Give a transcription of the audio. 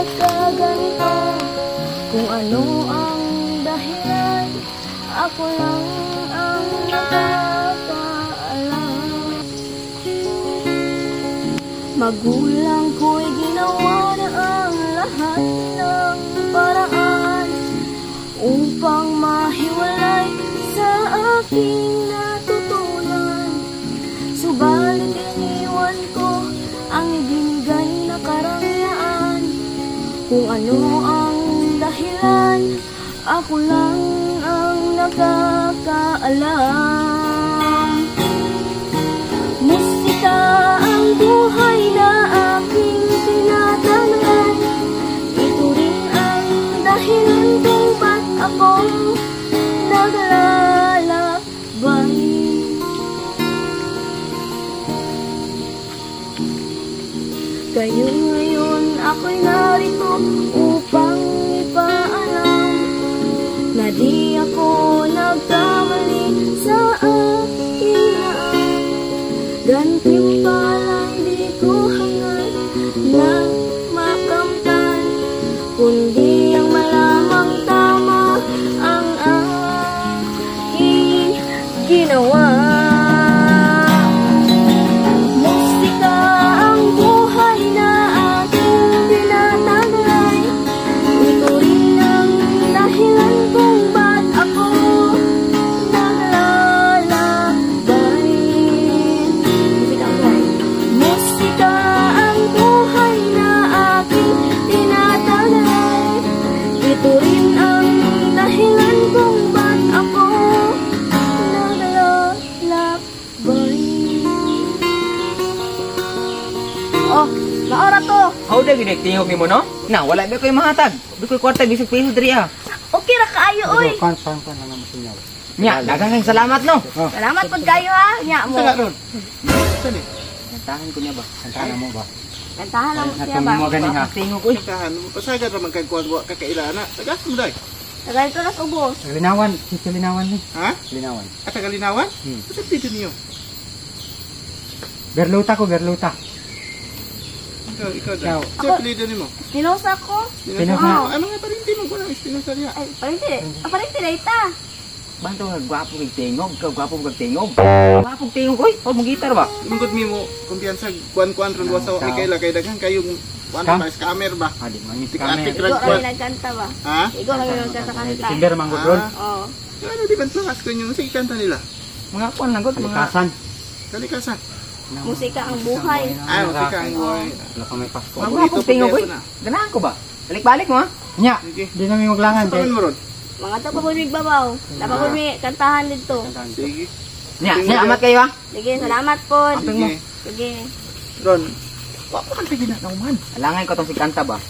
nagkaganito? Kung ano ang dahilan, ako lang ang nakakaalam. Magulang ko'y ginawa na ang lahat ng paraan upang mahiwalay sa aking natutunan. Subalit iniwan ko ang ibinigay na karangyaan. Kung ano ang dahilan, ako lang ang nakakaalam. Mustika ang buhay na aking tinatanggap. Ito rin ang dahilan kung ba't ako naglalakbay. Kaya ngayon ako'y narito upang ipaalam na di ako nagkamali sa aking daan. Gantimpala hindi ko hangad na makamtan, kundi ang malamang tama ang aking ginawa. Mustika ang buhay na aking tinataglay. Ito rin ang dahilan kung ba't ako naglalakbay. Mustika ang buhay na aking tinataglay. Ito rin ang dahilan kung ba't ako naglalakbay. Oh, naora to. How da gid tingog nimo no? Na wala ba koy mahatag. Di koy kwarta bisag peso diri ah. Okay ra kaayo oy. Kan na naman sinyaw. Nya, daghang salamat no. Salamat pud kayo ha. Nya mo. Saka ron. Sali. Kantahan ko niya ba? Kantahan mo ba? Kantahan lang siya Natong ba? mo gani ha. Tingog koy. Kantahan mo pasagad ra man kay kuan wa kakaila na. Tagas mo day. Tagay ko na ubos. Linawan, si Linawan ni. Ha? Linawan. At tagalinawan? Hmm. Sa pito niyo. Berluta ko, berluta. Ikaw Ikaw. daw. Sa pilido nimo. Spinosa ko. Spinosa. Ay mga parinti mo kuno Spinosa niya. Ay, parente na ita. Banto nga gwapo kay tingog, ka gwapo kag tingog. Gwapo tingog koy, pag gitar ba? Lingkod mi mo kumpiyansa kuan-kuan ron wa sa Mikaela kay daghang kayong kuan Scam? pa scammer ba? Adi mangis Tik-atik kami. Ikaw Kuwan. lang nagkanta ba? Ha? Ikaw lang nagkanta kanta. Tinder manggod ron. Oo. Ano di ba tukas ko yung sa ikanta nila? Mga kuan lang gud mga Kalikasan. Kalikasan. Musika ang buhay. Ay, musika ang buhay. Wala pa may Pasko. mga gwapo tingog koy. Ganahan ko ba? Balik-balik mo ha. Nya, Sige. di namin maglangan Sa kay. mo ron? Mga to pa may babaw. Dapat po may kantahan dito. Sige. Nya, amat kayo ha. Sige, salamat po. Apeng mo. Sige. Sige. Ron, Wa pa kan ginanaw man. Alangan ko tong si kanta ba?